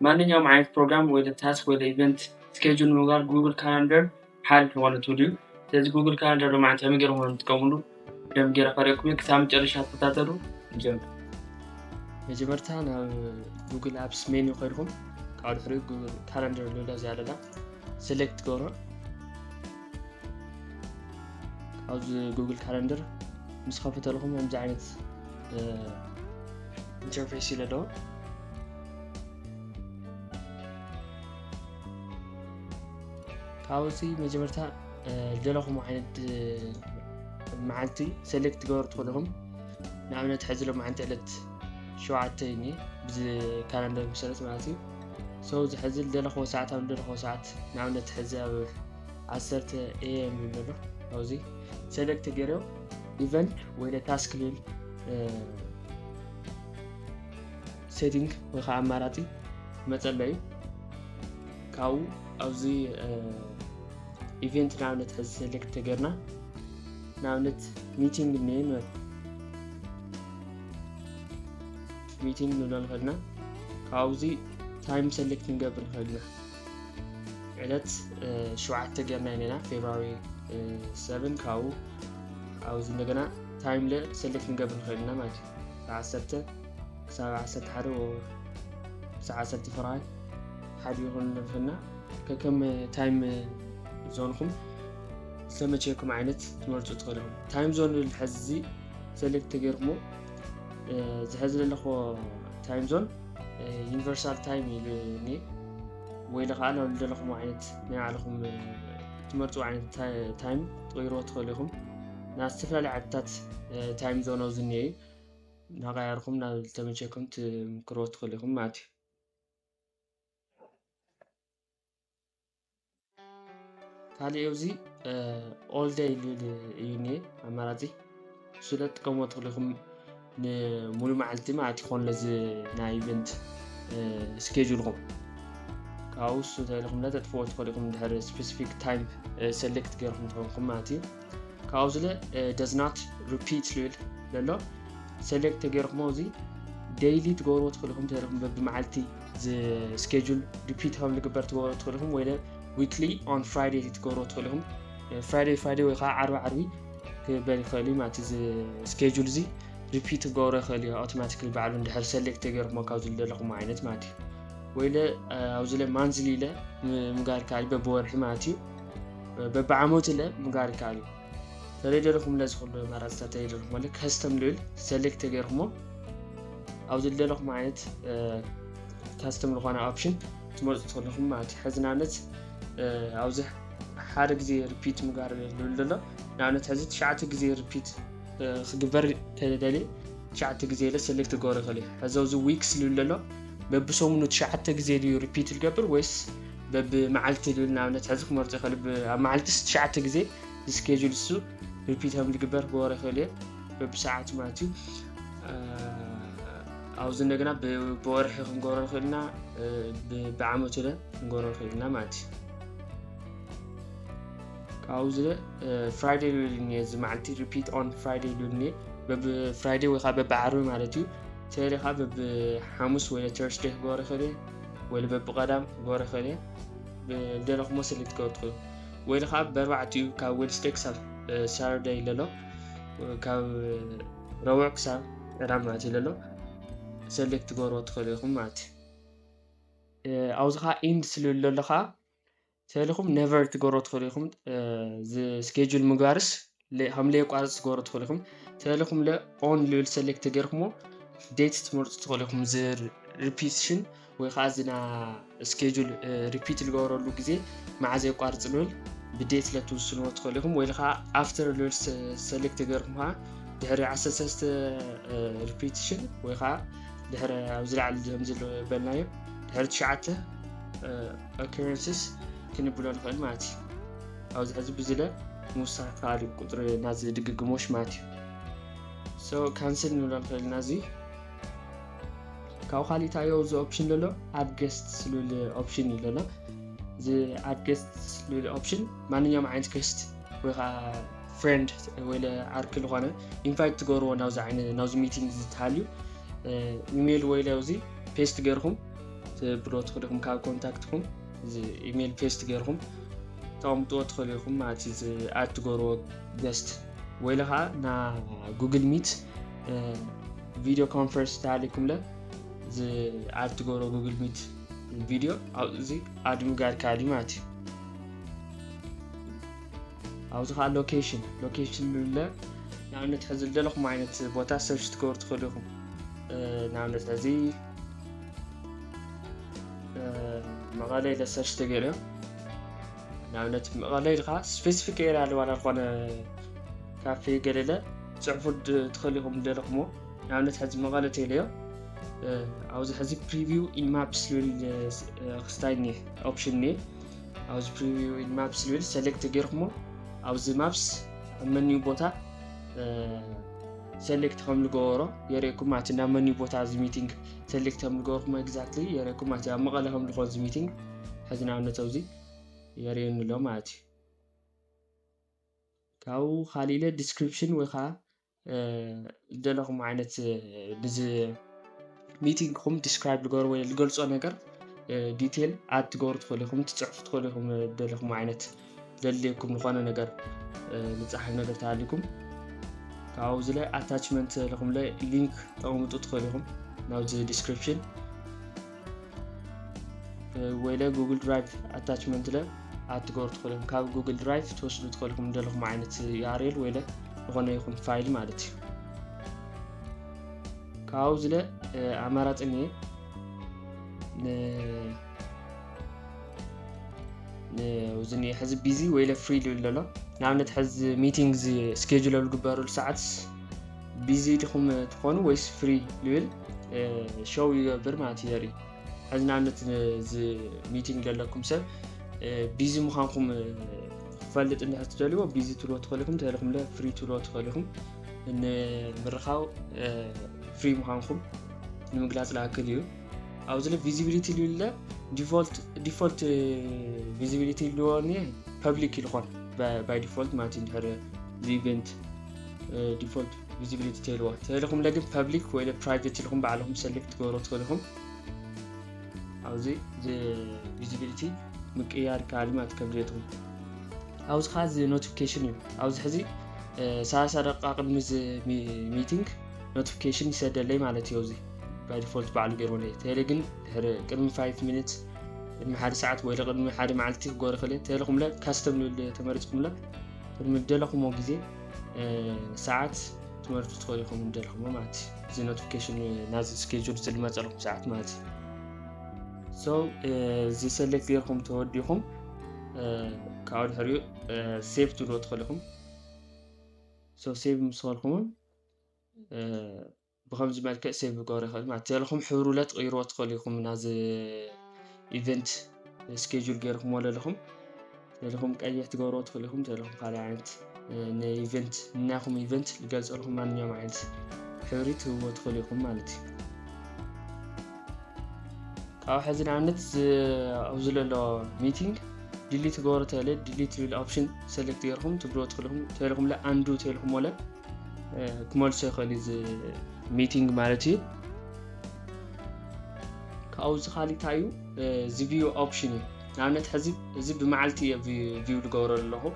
ማንኛውም ዓይነት ፕሮግራም ወይ ታስክ ወይ ኢቨንት ስኬጁል ምግባር ጉግል ካላንደር ሓሪፍ ዝኾነ ቱል እዩ። ስለዚ ጉግል ካላንደር ማለት ከመይ ጌርኩም ትጥቀምሉ ደም ጌራ ፈሪኩም ክሳብ መጨረሻ ተከታተሉ ጀምር። መጀመርታ ናብ ጉግል አፕስ ሜኑ ከይድኩም ካብ ድሕሪ ጉግል ካላንደር ልብላ ዝያለና ሴሌክት ገሮ ኣብዚ ጉግል ካላንደር ምስ ከፈተልኩም ከምዚ ዓይነት ኢንተርፌስ ይለዶ ካብዚ መጀመርታ ደለኹም ዓይነት መዓልቲ ሴሌክት ገበሩ ትኽእልኩም ንኣብነት ሕዚ ሎ መዓልቲ ዕለት 7 እኒ ብዚ ካላንደር መሰረት ማለት እዩ ሰው ዝሕዚ ደለኽዎ ሰዓት ኣብ ደለኽዎ ሰዓት ንኣብነት ሕዚ ኣብ 10 AM ይብለሎ ኣብዚ ሴሌክት ገይሩ ኢቨንት ወይ ታስክ ልብል ሴቲንግ ወይ ከዓ ኣማራፂ መፀለዩ ካብኡ ኣብዚ ኢቨንት ንኣብነት ሕዚ ሴሌክት ገርና ንኣብነት ሚቲንግ እኒአ ሚቲንግ ንብሎ ንኽእልና ካብዚ ታይም ሴሌክት ንገብር ንኽእልና ዕለት 7 ገርና ኢልና ፌብሩዋሪ 7 ካብኡ ኣብዚ እንደገና ታይም ሴሌክት ንገብር ንኽእልና ማለት እዩ ካብ 10 ክሳብ 11 ክሳብ 10 ፍርሃት ሓደ ይኹን ንኽእልና ከከም ታይም ዞንኩም ዝተመቸየኩም ዓይነት ትመርፁ ትኽእልኩም። ታይም ዞን ልብል ሕዚ ሴሌክት ገይርኩሞ ዝሕዚ ዘለኽዎ ታይም ዞን ዩኒቨርሳል ታይም ኢሉኒ ወይ ከዓ ናብ ዘለኽሞ ዓይነት ናይ ባዕልኩም ትመርፁ ዓይነት ታይም ትቕይርዎ ትኽእልኩም ናብ ዝተፈላለዩ ዓድታት ታይም ዞን ኣብዚ እኒአ ናቀያርኩም ናብ ዝተመቸየኩም ትምክርዎ ትኽእልኩም ማለት እዩ። ካልእ ኣብዚ ኦል ዴይ ልብል እዩ እኒአ ኣማራፂ ስለ ትጥቀምዎ ትኽእልኩም ንሙሉእ መዓልቲ ማለት ይኾን ለዚ ናይ ኢቨንት ስኬጁልኩም ካብኡ እሱ ተኢልኩም ተጥፍዎ ትኽእልኩም ድሕሪ ስፔሲፊክ ታይም ሴሌክት ገይርኩም ትኾንኩም ማለት እዩ። ካብኡ ዝለ does not repeat ልብል ዘሎ ሴሌክት ገይርኩሞ እዚ ዴይሊ ትገብርዎ ትኽእልኩም ተኢልኩም በብመዓልቲ ስኬጁል ሪፒት ከም ዝግበር ትገብርዎ ትኽእልኩም ወይ ዊክሊ ኦን ፍራይዴይ ትገብርዎ ትኽእልኩም ፍራይዴይ ወይ ከዓ ዓርቢ ክበል ይኽእል እዩ ማለት እዚ ስኬጁል እዚ ሪፒት ክገብሮ ይኽእል እዩ ኣውቶማቲካሊ ባዕሉ እንድሕር ሴሌክት ገይርኩሞ ካብ ዝደለኹም ዓይነት ማለት እዩ። ወይ ኣብዚ ለ ማንዝሊ ለ ምግባር ይከኣል እዩ በብወርሒ ማለት እዩ በብዓመቱ ለ ምግባር ይከኣል እዩ። ተለይደለኹም ለዝኽእሉ ኣማራፅታት ተለይደለኹም ማለት ከስተም ልብል ሴሌክት ገይርኩሞ ኣብዚ ዝደለኹም ዓይነት ካስተም ዝኾነ ኦፕሽን ትመርፁ ትኽእልኩም ማለት እዩ። ሕዚ ንኣብነት ኣብዚ ሓደ ግዜ ሪፒት ምግባር ልብል ዘሎ ንኣብነት ሕዚ 9 ግዜ ሪፒት ክግበር ተደልየ 9 ግዜ ለ ሴሌክት ክገብሮ ይኽእል እዩ። ሕዚ ኣብዚ ዊክስ ልብል ዘሎ በብሰሙኑ 9 ግዜ ድዩ ሪፒት ዝገብር ወይስ በብመዓልቲ ልብል ንኣብነት ሕዚ ክመርፆ ይኽእል ኣብ መዓልቲስ 9 ግዜ ስኬጁል እሱ ሪፒት ከም ዝግበር ክገብሮ ይኽእል እየ በብሰዓቱ ማለት እዩ። ኣብዚ እንደገና ብወርሒ ክንገብሮ ንኽእል ኢና ብዓመቱ ለ ክንገብሮ ንኽእል ኢና ማለት እዩ። ካብኡ ዝለ ፍራይዴይ ልብል እኒአ እዚ መዓልቲ ሪፒት ኦን ፍራይዴይ ልብል እኒአ በብፍራይዴይ ወይ ከዓ በብዓርቢ ማለት እዩ። ተለ ከዓ በብሓሙስ ወይ ተርስዴይ ክገብሮ ይኽእል እየ ወይ በብቀዳም ክገብሮ ይኽእል እየ ብደለኹሞ ሴሌክት ክገብሩ ትኽእሉ ወይ ከዓ ብኣርባዕቲኡ ካብ ዌድስዴይ ክሳብ ሳተርዴይ ለሎ ካብ ረቡዕ ክሳብ ቅዳም ማለት እዩ ለሎ ሴሌክት ክገብርዎ ትኽእሉ ኢኹም ማለት እዩ። ኣብዚ ከዓ ኢንድስ ልብል ዘሎ ከዓ ተኢልኩም ነቨር ትገብርዎ ትኽእሉ ኢኹም ስኬጁል ምግባርስ ከም ለየቋርፅ ትገብርዎ ትኽእሉ ኢኹም ተኢልኩም ለ ኦን ልብል ሴሌክት ገይርኩሞ ዴት ትመርፁ ትኽእሉ ኢኹም እዚ ሪፒቲሽን ወይ ከዓ ዝና ስኬጁል ሪፒት ዝገብረሉ ግዜ መዓዝ የቋርፅ ልብል ብዴት ለትውስንዎ ትኽእሉ ኢኹም ወይ ከዓ ኣፍተር ልብል ሴሌክት ገይርኩም ከዓ ድሕሪ 13 ሪፒቲሽን ወይ ከዓ ድሕሪ ኣብዚ ላዕሊ ከምዚ በልናዮ ድሕሪ 9 ኦከረንስስ ክንብሎ ንኽእል ማለት እዩ። ኣብዚ ሕዚ ብዝለ ምውሳኽ ካሊ ቁጥሪ ናዚ ድግግሞሽ ማለት እዩ። ሶ ካንስል ንብሎ ንኽእል ኢና እዚ ካብ ካሊእ ታዮ እዚ ኦፕሽን ዘሎ ኣድ ጌስትስ ልብል ኦፕሽን እዩ ዘሎ እዚ ኣድ ጌስትስ ልብል ኦፕሽን ማንኛውም ዓይነት ጌስት ወይ ከዓ ፍሬንድ ወይ ዓርኪ ዝኾነ ኢንቫይት ትገብርዎ ናብዚ ሚቲንግ ዝተሃልዩ ኢሜይል ወይ ለዚ ፔስት ገይርኩም تبرو تخليكم كاب كونتاكتكم زي ايميل بيست غيركم تقوموا تخليكم مع زي اد تغورو جست ويلها نا جوجل ميت فيديو كونفرنس تاعليكم له زي اد تغورو جوجل ميت الفيديو او زي اد مغار كالي ماتي او زي لوكيشن له يعني تحزل دلكم عينت بوتا سيرش تغور تخليكم نعم نتازي مغالي لسيرش تغيره نعم نت مغالي لغا سبيسيفيك ايرا لوانا خوانا كافي قليلة تعرفوا تخليهم دلكمو نعم نتحز مغالي تيليو عاوز حزي بريفيو ان مابس لول خستايني اوبشن ني عاوز بريفيو ان مابس لول سيلكت غيركمو عاوز مابس منيو بوتا سيلكت هم لغورو يريكم معتنا منيو بوتا زي ميتينج سيلكت هم لغوركم اكزاكتلي يريكم معتنا مغالي هم لغور زي ميتينج حزنا عنا توزي يرين له معتي كاو خاليله ديسكريبشن وخا دلهم عينت دز ميتينج كوم ديسكرايب لغور ولا الجلصو نجر ديتيل اد تغور تخليكم تصحف تخليكم دلهم عينت دليكم لخوانا نجر لتصحف نجر تعليكم كاو زله اتاتشمنت لكم له لينك تقوموا تدخلوهم ناو زي ديسكريبشن ولا جوجل درايف اتاتشمنت له اتغور تدخلوهم كاو جوجل درايف توصلوا تدخلوهم دلهم عينت ياريل ولا يكون يكون فايل مالتي كاو زله امارات اني وزني حزب بيزي ولا فري ولا نعم نتحز ميتينجز سكيدجول الجبارو الساعات بيزي تخم تكونوا ويس فري لول شو يقبر مع تياري حز نعم نت ميتينج لكم سب بيزي مخانكم فلت إن هتجلوا بيزي تلو تخليكم تهلكم لا فري تلو تخليكم إن مرخاو فري مخانكم المجلات العكليو أو زل visibility لولا default visibility لوني public يلقون by default ما تنهر the event default visibility تلوا تلهم لكن public ولا private لهم بعلهم select قررت تلهم أو زي the visibility مكيار كلمات كبريتهم أو خاز notification أو حزي ساعة دقائق مز meeting notification يسدل لي مالتي يوزي by default بعلو غيروني تلقن قدم 5 minutes قدم حد ساعات ولا قدم حد معلتي غور خلي تلقم لا كاستم اللي تمرتكم لا قدم دلكم او غزي ساعات تمرتوا تخليكم دلكم ماتي زي نوتيفيكيشن نازل سكيدجول زي ما صاركم ساعات ماتي سو زي سيلكت غيركم توديكم كاود هريو سيف تلو تخليكم سو سيف مسخلكم بخمس مالك سيف غور خل ما تلكم حرولات غيروا تخليكم ناز ايفنت سكيدجول غيركم ولا لكم اي تغورو تخليكم تلكم قال عند ن ايفنت ناخم ايفنت لجلص لكم مانيوم عند حريت هو تخليكم مالتي كاو حزن عندت اوزلو ميتينج ديليت غور تاله ديليت الاوبشن سيلكت غيركم تبرو تخليكم لا اندو تلكم ولا كمال سيخليز ميتينج مالتي كاوز خالي تايو زي فيو اوبشن نعمت حزب بمعلتي فيو لغور له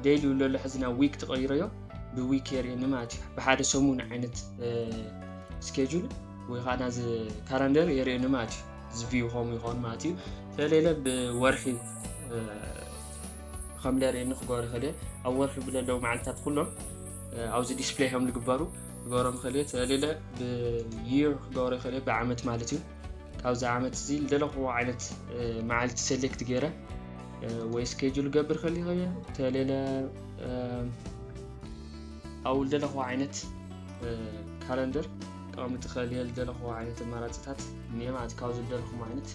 ديلي ولا حزنا ويك تغيريو بويك يرينا ماتي بحاجه سمون عينت سكيدجول وخانا ز كالندر يرينا ماتي زي فيو هوم يكون ماتي فليله بورحي خملة رينا خغور خلي اول بلا لو معلتات كلهم او زي ديسبلاي هم لغبارو غورم خلي فليله بيير غور خلي بعمت مالتي كاوز عمت زي للخو عينت معلت سيلكت غيره وي سكيدجول قبر خلي هي تليله او للخو عينت كالندر قام تخلي للخو عينت مراتات نيمات كاوز للخو عينت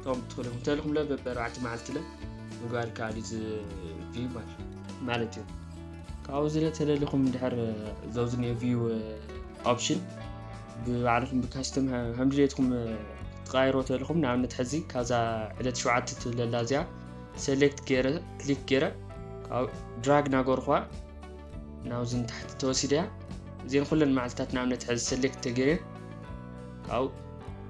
قام تخليهم لا ببرعت معلت له وقال كاليز فيو مالتي كاوز للخو مدحر زوزني فيو اوبشن بعرفهم بكاستم هم جيتكم تغيروا تلكم نعم نتحزي كذا عدد شعات تللازيا سيلكت كيرا كليك كيرا او دراج ناغور خوا ناوزن تحت توسيديا زين كلن معلتات نعم نتحز سيلكت تغير او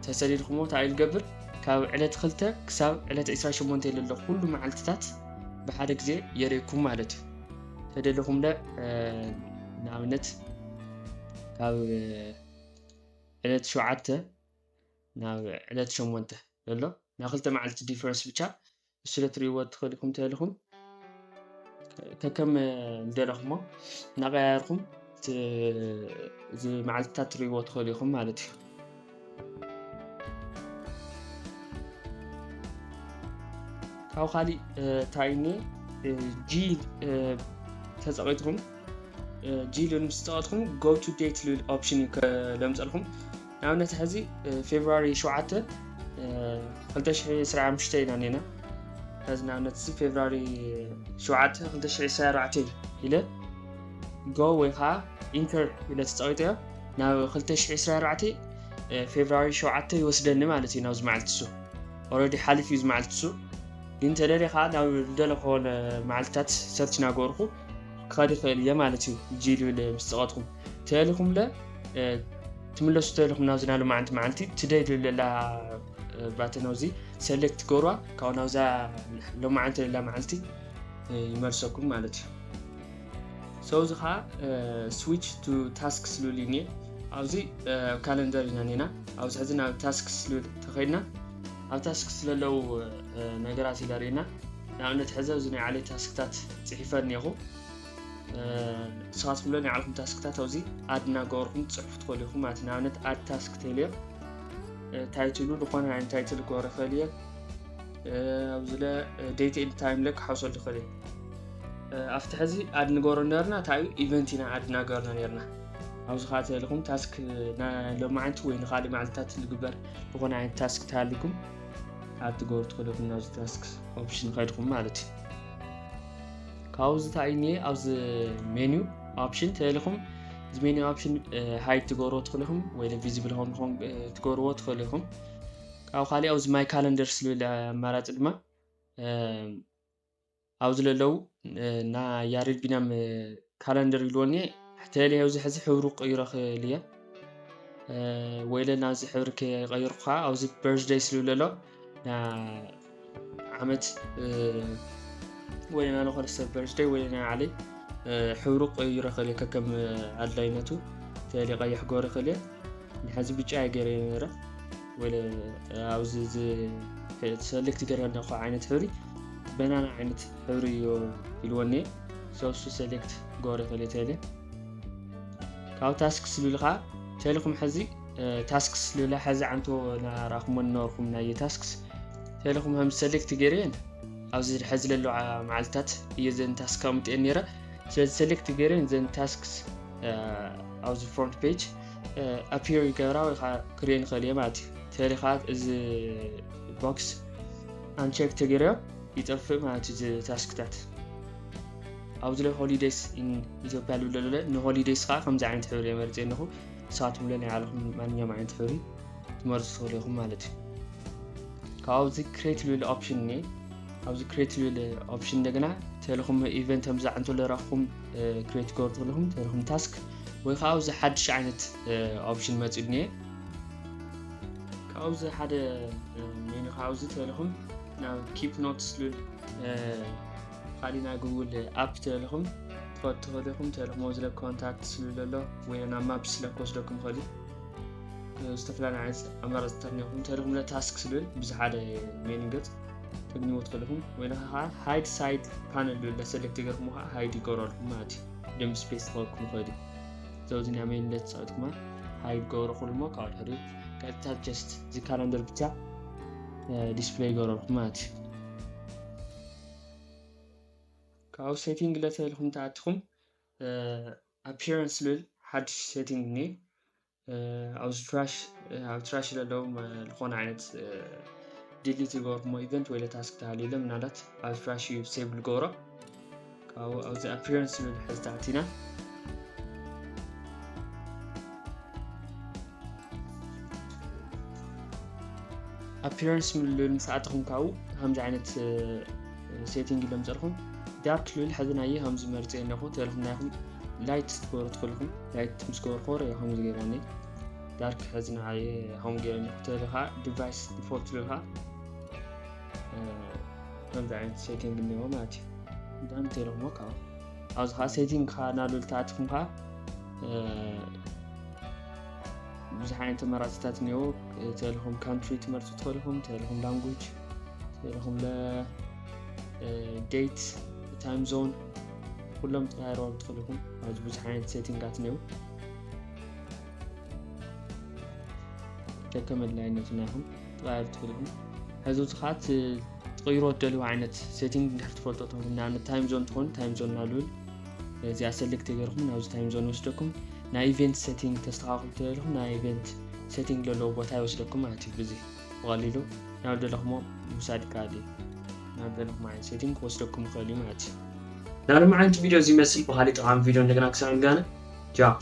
تسليلكم تاع القبر ካብ ዕለት 2 ክሳብ ዕለት 28 ዘሎ ኩሉ መዓልትታት ብሓደ ግዜ የርእየኩም ማለት እዩ ተደለኹም ለ ንኣብነት ካብ ዕለት 7 ናብ ዕለት 8 ዘሎ ና 2 መዓልቲ ዲፈረንስ ብቻ ስለትሪእዎ ትኽእሉ ኢኹም ተልኹም ከከም እንደለኹሞ ናቀያየርኩም እዚ መዓልትታት ትሪእዎ ትኽእሉ ኢኹም ማለት እዩ ካብ ካሊእ ታይኒ ጂ ተፀቂጥኩም ጂ ሉን ምስተቐጥኩም go to date ሉል ኦፕሽን ለምፀልኩም ንኣብነት ሕዚ ፌብሩዋሪ 7 2025 ኢና ነና ሕዚ ንኣብነት ፌብሩዋሪ 7 2024 ኢለ go ወይ ከዓ ኢንተር ኢለ ተፀቂጥዮ ናብ 2024 ፌብሩዋሪ 7 ይወስደኒ ማለት እዩ ናብዚ መዓልቲ እሱ ኦልሬዲ ሓሊፍ እዩ ዝመዓልቲ እሱ ግን ተደሊኻ ናብ ልደለኾን መዓልትታት ሰርች ናገርኩ ክኸድ ይኽእል እየ ማለት እዩ ጂ ሉል ምስተቐጥኩም ተልኹም ለ ትምለሱ ተልኹም ናብ ዝናሉ መዓልቲ ትደይ ልለላ ባተን ኣብዚ ሰሌክት ገርዋ ካብ ናብዛ ሎመዓልቲ ለላ መዓልቲ ይመልሰኩም ማለት እዩ ሶ እዚ ከዓ ስዊች ቱ ታስክስ ሉል እኒአ ኣብዚ ካለንደር ኢና ኔና ኣብዚ ሕዚ ናብ ታስክስ ሉል ተኸይድና ኣብ ታስክስ ዘለዉ ነገራት ይለርየና ንኣብነት ሕዚ ኣብዚ ናይ ዓለይ ታስክታት ፅሒፈ እኒአኹ ንስኻትኩም ለ ናይ ዓለኩም ታስክታት ኣብዚ ኣድ እናገበርኩም ትፅሕፉ ትኽእሉ ኢኹም ማለት ንኣብነት ኣድ ታስክ ተልዮ ታይትሉ ዝኾነ ዓይነት ታይትል ክገብሮ ይኽእል እየ ኣብዚ ለ ዴት ኤንድ ታይም ለ ክሓውሰሉ ይኽእል እየ ኣብቲ ሕዚ ኣድ ንገበሮ ነበርና እንታይ እዩ ኢቨንት ኢና ኣድ እናገበርና ነርና ኣብዚ ከዓ ተልኹም ታስክ ሎመዓልቲ ወይ ንኻሊእ መዓልትታት ዝግበር ዝኾነ ዓይነት ታስክ ተሃሊኩም ኣድ ትገብሩ ትኽእሉ ኢኹም ናብዚ ታስክ ኦፕሽን ከይድኩም ማለት እዩ ካብዚ እንታይ እኒአ ኣብዚ ሜኒው ኦፕሽን ተልኹም እዚ ሜኒው ኦፕሽን ሃይድ ትገብርዎ ትኽእሉ ኢኹም ወይ ቪዚብል ሆን ትገብርዎ ትኽእሉ ኢኹም ካብ ካሊእ ኣብዚ ማይ ካለንደር ዝብል ኣማራፂ ድማ ኣብዚ ለለዉ ና ያሬድ ቢናም ካለንደር ኢልዎ እኒአ ተልየ ኣብዚ ሕዚ ሕብሩ ቀይሮ ክእል እየ ወይ ለ ናብዚ ሕብሪ ከይቀይርኩ ከዓ ኣብዚ በርዝደይ ዝብል ኣሎ ዓመት ወይ ና ዝኾነ ሰብ በርዝደይ ወይ ና ዓለይ ሕብሩ ቀይሮ ክእል እየ ከከም ኣድላይነቱ ተልየ ቀይሕ ክገብሮ ይኽእል እየ ንሕዚ ብጫ ገይረ ነይረ ወይ ኣብዚ ሰሌክት ገይረ ኣለኹ ዓይነት ሕብሪ በናና ዓይነት ሕብሪ ኢልዎ እኒአ ሶሱ ሰሌክት ክገብሮ ይኽእል እየ ተልየ ካብ ታስክስ ዝብል ከዓ ተልኹም ሕዚ ታስክስ ዝብል ሕዚ ዓንቶ ናራኽሞ ነበርኩም ናይ ታስክስ ተልኹም ከም ሰሌክት ገይረየን ኣብዚ ሕዚ ዘለዉ መዓልትታት እየ ዘን ታስክ ኣምጥአን ነይረ ስለዚ ሰሌክት ገይረየን ዘን ታስክስ ኣብዚ ፍሮንት ፔጅ ኣፒር ይገብራ ወይ ከዓ ክርአን ይኽእል እየ ማለት እዩ ተልኻ እዚ ቦክስ ኣንቼክ ተገይርዮ ይጠፍእ ማለት እዩ እዚ ታስክታት ኣብዚ ላይ ሆሊዴይስ ኢን ኢትዮጵያ ልብለለ ንሆሊዴይስ ከዓ ከምዚ ዓይነት ሕብሪ የመርፅ ኣለኹ ንስኻትኩም ለ ናይ ዓለኹም ማንኛውም ዓይነት ሕብሪ ትመርፁ ትኽእሉ ኢኹም ማለት እዩ ካብዚ ክሬት ልብል ኦፕሽን እኒአ ኣብዚ ክሬት ልብል ኦፕሽን እንደገና ተልኹም ኢቨንት ከምዚ ዓንቶ ለራኽኩም ክሬት ክገብሩ ትኽእሉ ኢኹም ተልኹም ታስክ ወይ ከዓ ኣብዚ ሓድሽ ዓይነት ኦፕሽን መፂኡ እኒአ ካብዚ ሓደ ሜኑ ካብዚ ተልኹም ናብ ኪፕ ኖትስ ልብል ካሊእ ናይ ጉግል ኣፕ ተልኹም ትኸዱ ትኽእሉ ኢኹም ተልኹም ኣብዚ ለ ኮንታክት ዝብል ኣሎ ወይ ናብ ማፕስ ለ ክወስደኩም ይኽእል እዩ ዝተፈላለዩ ዓይነት ኣማራፅታት እኒአኹም ተልኹም ለ ታስክ ዝብል ብዝሓደ ሜኑ ገፅ ተግንይዎ ትኽእሉ ኢኹም ወይ ከዓ ሃይድ ሳይድ ፓነል ዝብል ሰሌክት ገይርኩም ከዓ ሃይድ ይገብረልኩም ማለት እዩ ደም ስፔስ ክኸውን ይኽእል እዩ ዘውዚ ናይ ሜኑ ለ ተፃወትኩማ ሃይድ ገብሮ ኩሉ ሞ ካብ ድሕሪ ቀጥታ ጀስት እዚ ካለንደር ብቻ ዲስፕሌይ ገይረልኩም ማለት እዩ ካብ ሴቲንግ ለተልኹም ተኣትኹም ኣፒረንስ ዝብል ሓድሽ ሴቲንግ እኒአ ኣብዚ ኣብ ትራሽ ዘለዉ ዝኾነ ዓይነት ዲሊት ዝገበርኩሞ ኢቨንት ወይ ለታስክ ተሃልዩለ ምናልባት ኣብ ትራሽ እዩ ሴቭ ዝገብሮ ካብኡ ኣብዚ ኣፒረንስ ዝብል ሕዚ ተኣቲና ኣፒረንስ ዝብል ምስ ኣተኹም ካብኡ ከምዚ ዓይነት ሴቲንግ ኢሎም ዘልኹም ዳርክ ልብል ሕዚ ናየ ከምዚ መርፀ ኣለኹ ተልኹም ናይኹም ላይት ትገብሩ ትኽእሉ ኢኹም ላይት ምስ ገበርኩ ከምዚ ገይረኒ دارك حزنا هاي هم جيرن تلها device default لها كم عين setting اليوم ماتي دام تلهم وكا عاوز خا setting خا نالو تاعتكم خا بزح عين تمراتات نيو تلهم country تمرتو تلهم language تلهم ل date time zone كلهم تغيروا تدخلهم عاوز بزح عين settingات نيو كمل لعينتناهم تغير تدخلهم هذو تخات تغيروا تدلوا عينت setting نحن تفلتوهم نعم time zone تكون time zone نالول زي select تغيرهم عاوز time zone وسدكم نا event setting تستغاقل تغيرهم نا event setting للو بوتا وسدكم عاتي بزي وغاليلو نعود لهم مساعد كادي نعود لهم عين setting وسدكم قليل عاتي نعم عين فيديو زي مسي وخالي طعام فيديو نقنا كسان جانا جاو